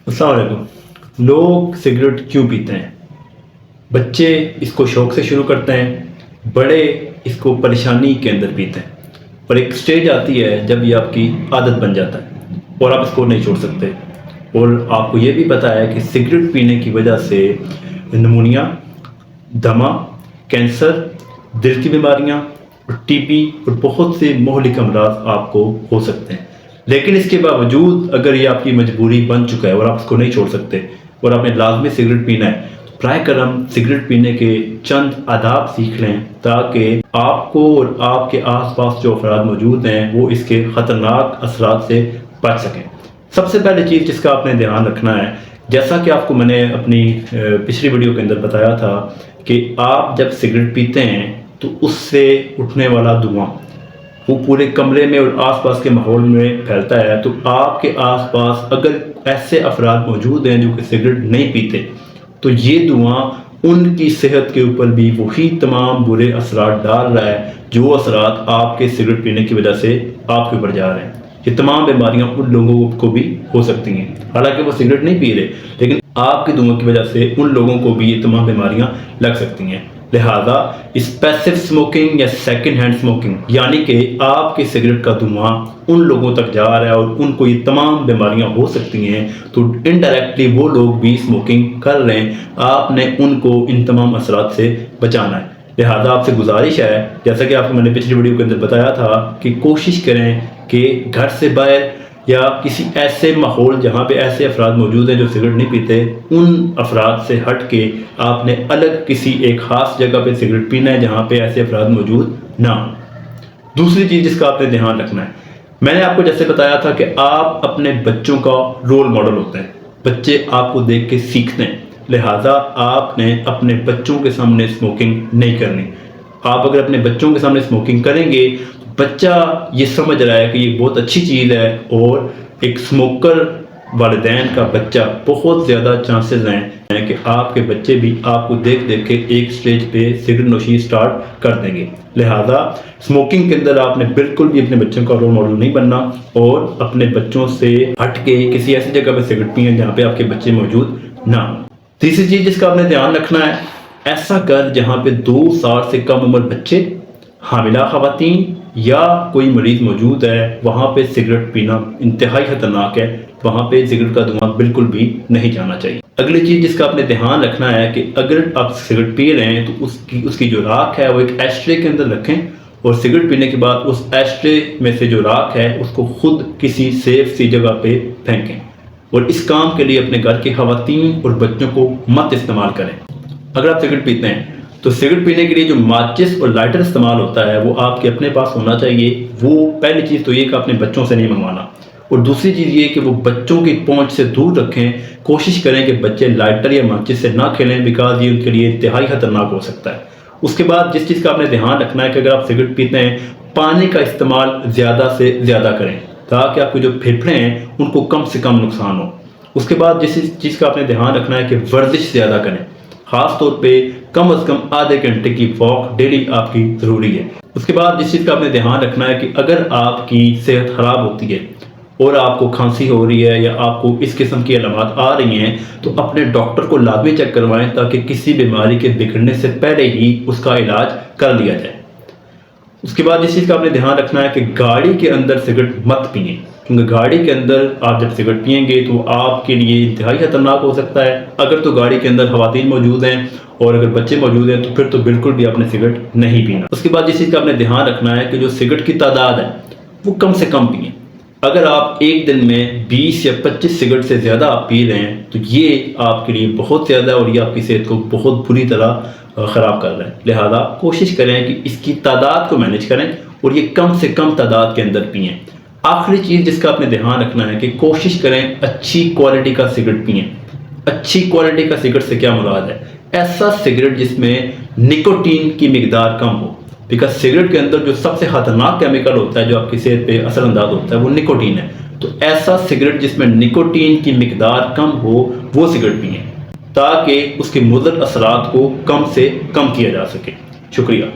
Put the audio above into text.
अस्सलाम वालेकुम। लोग सिगरेट क्यों पीते हैं? बच्चे इसको शौक से शुरू करते हैं, बड़े इसको परेशानी के अंदर पीते हैं, और एक स्टेज आती है जब ये आपकी आदत बन जाता है और आप इसको नहीं छोड़ सकते। और आपको ये भी पता है कि सिगरेट पीने की वजह से निमोनिया, दमा, कैंसर, दिल की बीमारियाँ, टीबी और बहुत से मोहलिक अमराज आपको हो सकते हैं। लेकिन इसके बावजूद अगर ये आपकी मजबूरी बन चुका है और आप इसको नहीं छोड़ सकते और आपने लाजमी सिगरेट पीना है, तो बर करम सिगरेट पीने के चंद आदाब सीख लें ताकि आपको और आपके आसपास जो अफराद मौजूद हैं वो इसके ख़तरनाक असरात से बच सकें। सबसे पहली चीज़ जिसका आपने ध्यान रखना है, जैसा कि आपको मैंने अपनी पिछली वीडियो के अंदर बताया था कि आप जब सिगरेट पीते हैं तो उससे उठने वाला धुआं वो पूरे कमरे में और आसपास के माहौल में फैलता है। तो आपके आसपास अगर ऐसे अफराद मौजूद हैं जो कि सिगरेट नहीं पीते, तो ये धुआं उनकी सेहत के ऊपर भी वही तमाम बुरे असरात डाल रहा है जो असरात आपके सिगरेट पीने की वजह से आपके ऊपर जा रहे हैं। ये तमाम बीमारियां उन लोगों को भी हो सकती हैं, हालांकि वो सिगरेट नहीं पी रहे, लेकिन आपके धुआं की वजह से उन लोगों को भी ये तमाम बीमारियां लग सकती हैं। लिहाजा पैसिव स्मोकिंग या सेकंड हैंड स्मोकिंग, यानी कि आपके सिगरेट का धुआं उन लोगों तक जा रहा है और उनको ये तमाम बीमारियां हो सकती हैं, तो इनडायरेक्टली वो लोग भी स्मोकिंग कर रहे हैं, आपने उनको इन तमाम असरात से बचाना है। लिहाजा आपसे गुजारिश है, जैसा कि आपको मैंने पिछली वीडियो के अंदर बताया था, कि कोशिश करें कि घर से बाहर या किसी ऐसे माहौल जहाँ पे ऐसे अफराद मौजूद हैं जो सिगरेट नहीं पीते, उन अफराद से हट के आपने अलग किसी एक ख़ास जगह पे सिगरेट पीना है जहाँ पे ऐसे अफराद मौजूद ना हो। दूसरी चीज़ जिसका आपने ध्यान रखना है, मैंने आपको जैसे बताया था कि आप अपने बच्चों का रोल मॉडल होते हैं, बच्चे आपको देख के सीखते हैं। लिहाजा आपने अपने बच्चों के सामने स्मोकिंग नहीं करनी। आप अगर अपने बच्चों के सामने स्मोकिंग करेंगे, बच्चा ये समझ रहा है कि ये बहुत अच्छी चीज़ है, और एक स्मोकर वालिदैन का बच्चा बहुत ज़्यादा चांसेस हैं कि आपके बच्चे भी आपको देख देख के एक स्टेज पे सिगरेट नोशी स्टार्ट कर देंगे। लिहाजा स्मोकिंग के अंदर आपने बिल्कुल भी अपने बच्चों का रोल मॉडल नहीं बनना और अपने बच्चों से हट के किसी ऐसी जगह पे सिगरेट पिए जहाँ पे आपके बच्चे मौजूद ना हो। तीसरी चीज़ जिसका आपने ध्यान रखना है, ऐसा कर जहाँ पे 2 साल से कम उम्र बच्चे, हामिला खवातीन या कोई मरीज मौजूद है, वहाँ पे सिगरेट पीना इंतहाई ख़तरनाक है। वहाँ पे सिगरेट का धुआं बिल्कुल भी नहीं जाना चाहिए। अगली चीज़ जिसका आपने ध्यान रखना है कि अगर आप सिगरेट पी रहे हैं तो उसकी जो राख है वो एक एस्ट्रे के अंदर रखें, और सिगरेट पीने के बाद उस एस्ट्रे में से जो राख है उसको खुद किसी सेफ सी जगह पे फेंकें। और इस काम के लिए अपने घर की खवातीन और बच्चों को मत इस्तेमाल करें। अगर आप सिगरेट पीते हैं तो सिगरेट पीने के लिए जो माचिस और लाइटर इस्तेमाल होता है वो आपके अपने पास होना चाहिए। वो पहली चीज़ तो ये कि आपने बच्चों से नहीं मंगवाना, और दूसरी चीज़ ये कि वो बच्चों की पहुंच से दूर रखें। कोशिश करें कि बच्चे लाइटर या माचिस से ना खेलें, बिकॉज ये उनके लिए इंतहाई ख़तरनाक हो सकता है। उसके बाद जिस चीज़ का आपने ध्यान रखना है कि अगर आप सिगरेट पीते हैं, पानी का इस्तेमाल ज़्यादा से ज़्यादा करें ताकि आपके जो फेफड़े हैं उनको कम से कम नुकसान हो। उसके बाद जिस चीज़ का आपने ध्यान रखना है कि वर्जिश ज़्यादा करें, ख़ास तौर पे कम से कम आधे घंटे की वॉक डेली आपकी ज़रूरी है। उसके बाद जिस चीज़ का आपने ध्यान रखना है कि अगर आपकी सेहत ख़राब होती है और आपको खांसी हो रही है या आपको इस किस्म की अलामत आ रही हैं, तो अपने डॉक्टर को लाजमी चेक करवाएं ताकि किसी बीमारी के बिगड़ने से पहले ही उसका इलाज कर लिया जाए। उसके बाद जिस चीज़ का आपने ध्यान रखना है कि गाड़ी के अंदर सिगरेट मत पिए, क्योंकि गाड़ी के अंदर आप जब सिगरेट पिएंगे तो आपके लिए इंतहाई ख़तरनाक हो सकता है। अगर तो गाड़ी के अंदर खवातीन मौजूद हैं और अगर बच्चे मौजूद हैं तो फिर तो बिल्कुल भी आपने सिगरेट नहीं पीना। उसके बाद जिस चीज़ का आपने ध्यान रखना है कि जो सिगरेट की तादाद है वो कम से कम पिए। अगर आप एक दिन में 20 या 25 सिगरेट से ज़्यादा आप पी रहे हैं तो ये आपके लिए बहुत ज़्यादा और ये आपकी सेहत को बहुत बुरी तरह ख़राब कर रहा है। लिहाजा कोशिश करें कि इसकी तादाद को मैनेज करें और ये कम से कम तादाद के अंदर पिएँ। आखिरी चीज़ जिसका आपने ध्यान रखना है कि कोशिश करें अच्छी क्वालिटी का सिगरेट पिएँ। अच्छी क्वालिटी का सिगरेट से क्या मुराद है? ऐसा सिगरेट जिसमें निकोटीन की मिकदार कम हो, बिकॉज सिगरेट के अंदर जो सबसे खतरनाक केमिकल होता है जो आपकी सेहत पे असरअंदाज होता है वो निकोटीन है। तो ऐसा सिगरेट जिसमें निकोटीन की मिकदार कम हो वो सिगरेट पिएँ ताकि उसके मुज़र असरात को कम से कम किया जा सके। शुक्रिया।